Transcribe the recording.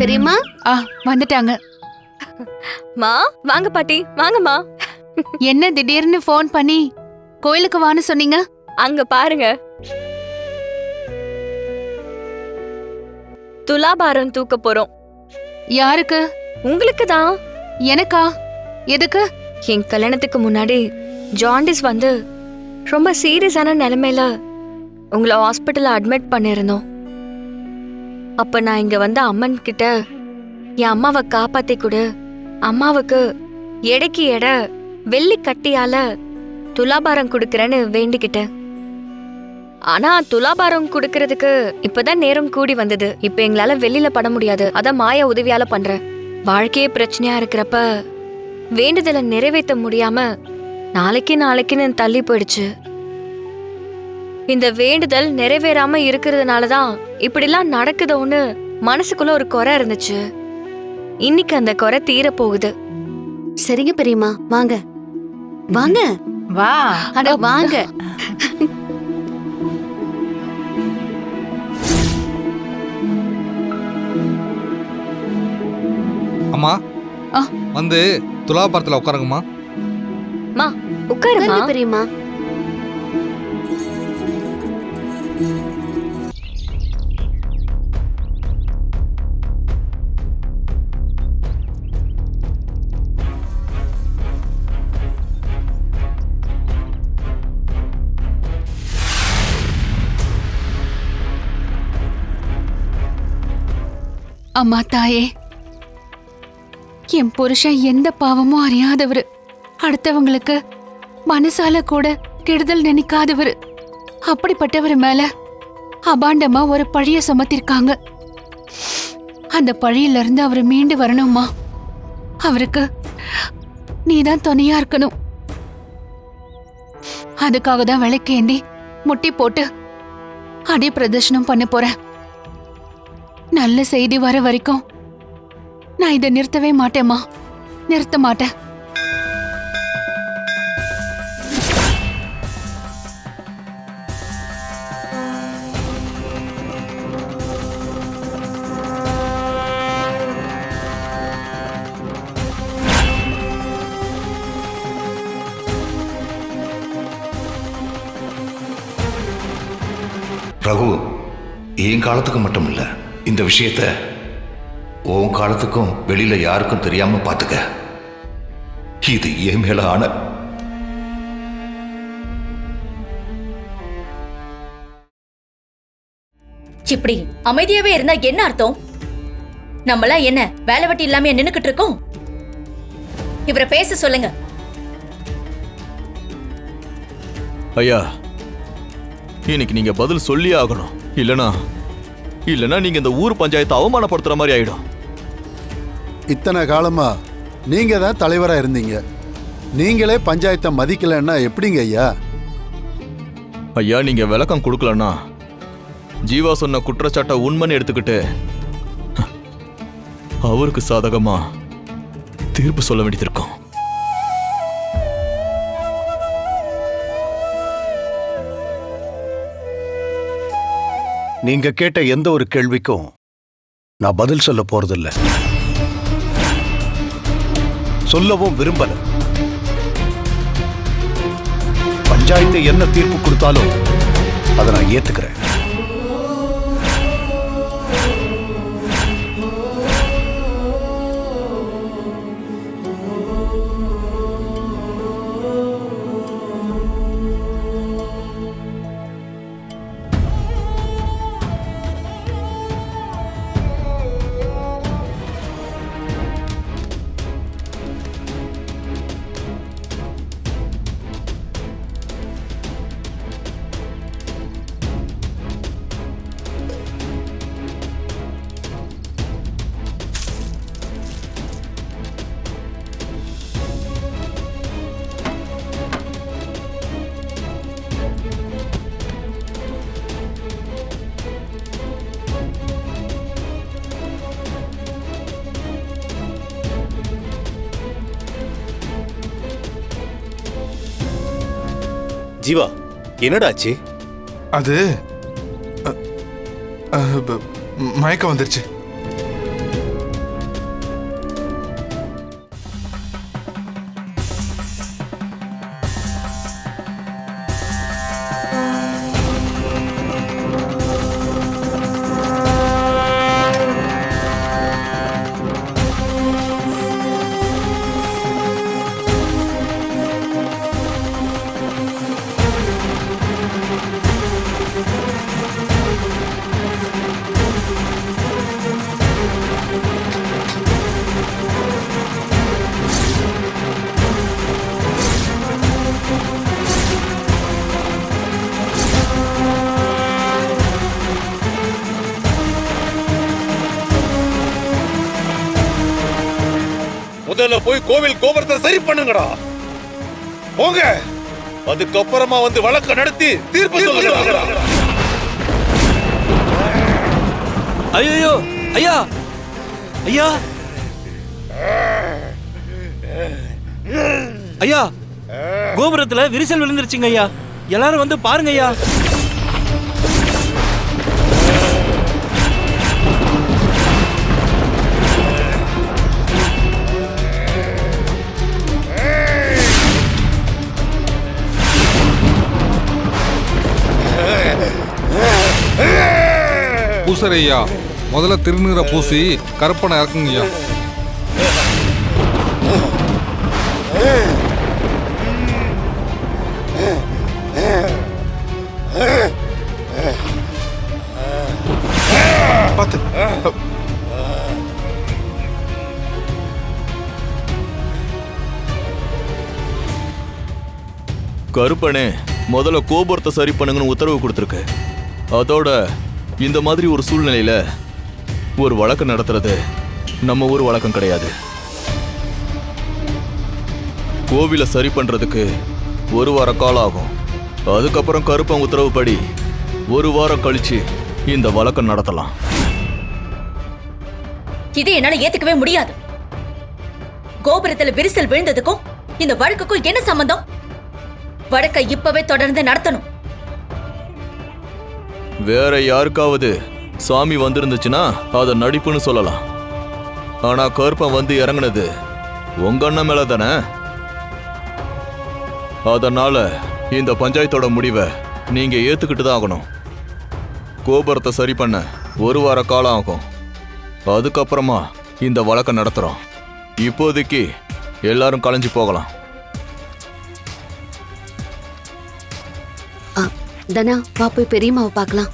பெரியம்மா வந்துட்டாங்க. மா வாங்க பாட்டி, வாங்கம்மா. என்ன திடீர்னு ஃபோன் பண்ணி கோயிலுக்கு வான்னு சொன்னீங்க? அங்க பாருங்க, துலாபாரம் தூக்க போறோம். யாருக்கு? உங்களுக்கு தான். எனக்கா? எதுக்கு? என் கல்யாணத்துக்கு முன்னாடி ஜாண்டிஸ் வந்து ரொம்ப சீரியஸான நிலைமையில உங்களை ஹாஸ்பிட்டல்ல அட்மிட் பண்ணிருந்தோம். அப்ப நான் இங்க வந்து அம்மன் கிட்ட என் அம்மாவை காப்பாத்தி கொடு, அம்மாவுக்கு எடைக்கு எடை வெள்ளி கட்டியால துலாபாரம் கொடுக்கறேன்னு வேண்டிக்கிட்டேன். ஆனா துலாபாரம் கொடுக்கறதுக்கு இப்பதான் நேரம் கூடி வந்தது. இப்ப எங்களால வெளியில பட முடியாது. அதான் மாயா உதவியால பண்றேன். வாழ்க்கையே பிரச்சனையா இருக்கிறப்ப வேண்டுதலை நிறைவேற்ற முடியாம நாளைக்குன்னு தள்ளி போயிடுச்சு. இந்த வேண்டுதல் நிறைவேறாம இருக்கிறதுனாலதான் இப்படிலாம் நடக்குதோன்னு மனசுக்குள்ள ஒரு குறை இருந்துச்சு. இன்னைக்கு அந்த குறை தீர போகுது. சரிங்க பெரியம்மா, வாங்க வாங்க. வா. அட வாங்க. அம்மா வந்து துலாபாரத்துல உட்காருங்கம்மா. மா உட்காருமா. பெரியம்மா அம்மா தாயே, என் புருஷன் எந்த பாவமும் அறியாதவரு, அடுத்தவங்களுக்கு மனசால கூட கெடுதல் நினைக்காதவரு. அப்படிப்பட்டவர் மேல அபாண்டமா ஒரு பழிய சுமத்திருக்காங்க. அந்த பழியில இருந்து அவரு மீண்டு வரணுமா? அவருக்கு நீதான் துணையா இருக்கணும். அதுக்காக தான் விளக்கேந்தி முட்டி போட்டு அடி பிரதர்ஷனம் பண்ண போறேன். நல்ல செய்தி வர வரைக்கும் நான் இதை நிறுத்தவே மாட்டேம்மா, நிறுத்த மாட்டேன். ரகு, என் காலத்துக்கு மட்டும் இல்ல, இந்த விஷயத்த உன் காலத்துக்கும் வெளியில யாருக்கும் தெரியாம பாத்துக்க. இது என் மேல ஆன. இப்படி அமைதியாவே இருந்தா என்ன அர்த்தம்? நம்மளாம் என்ன வேலை வெட்டி இல்லாம நின்னுக்கிட்டு இருக்கோம்? இவரை பேச சொல்லுங்க. ஐயா, இன்னைக்கு நீங்க பதில் சொல்லி ஆகணும். இல்லனா நீங்க இந்த ஊர் பஞ்சாயத்தை அவமானப்படுத்துற மாதிரி ஆயிடும். இத்தனை காலமா நீங்க தான் தலைவரா இருந்தீங்க. நீங்களே பஞ்சாயத்தை மதிக்கலன்னா எப்படிங்க ஐயா? ஐயா, நீங்க விளக்கம் கொடுக்கலன்னா ஜீவா சொன்ன குற்றச்சாட்டை உண்மைன்னு எடுத்துக்கிட்டு அவருக்கு சாதகமா தீர்ப்பு சொல்ல வேண்டியது இருக்கும். நீங்க கேட்ட எந்த ஒரு கேள்விக்கும் நான் பதில் சொல்ல போறதில்ல, சொல்லவும் விரும்பல. பஞ்சாயத்து என்ன தீர்ப்பு கொடுத்தாலும் அதை நான் ஏத்துக்கிறேன். ஜீவா, என்னடாச்சு? அது மயக்கம் வந்துருச்சு. முதல்ல போய் கோவில் கோபுரத்தை சரி பண்ணுங்கடா. போங்க. அதுக்கப்புறமா வந்து வழக்க நடத்தி தீர்ப்பு சொல்லுங்கடா. ஐயோ ஐயா ஐயா ஐயா, கோபுரத்துல விரிசல் விழுந்துருச்சுங்க ஐயா. எல்லாரும் வந்து பாருங்க ஐயா. பூசரையா, முதல்ல திருநீரை பூசி கருப்பனை இறக்குங்கய்யா. பார்த்து. கருப்பனே முதல்ல கோபுரத்தை சரி பண்ணுங்கன்னு உத்தரவு கொடுத்துருக்கு. அதோட இந்த மாதிரி ஒரு சூழ்நிலையில ஒரு வழக்கு நடத்துறது நம்ம ஊர் வழக்கம் கிடையாது. கோவிலை சரி பண்றதுக்கு 1 வார காலம் ஆகும். அதுக்கப்புறம் கருப்பன் உத்தரவுப்படி 1 வாரம் கழிச்சு இந்த வழக்கம் நடத்தலாம். இது என்னால ஏத்துக்கவே முடியாது. கோபுரத்துல விரிசல் விழுந்ததுக்கும் இந்த வழக்குக்கும் என்ன சம்பந்தம்? வழக்கை இப்பவே தொடர்ந்து நடத்தணும். வேற யாருக்காவது சாமி வந்திருந்துச்சுன்னா அதை நடிப்புன்னு சொல்லலாம். ஆனா கருப்பன் வந்து இறங்குனது உங்க அண்ணன் மேல தானே. அதனால இந்த பஞ்சாயத்தோட முடிவை நீங்க ஏத்துக்கிட்டு தான் ஆகணும். கோபுரத்தை சரி பண்ண 1 வார காலம் ஆகும். அதுக்கப்புறமா இந்த வழக்கை நடத்துறோம். இப்போதைக்கு எல்லாரும் கலைஞ்சு போகலாம். தனா, வா போய் பெரியம்மாவை பார்க்கலாம்.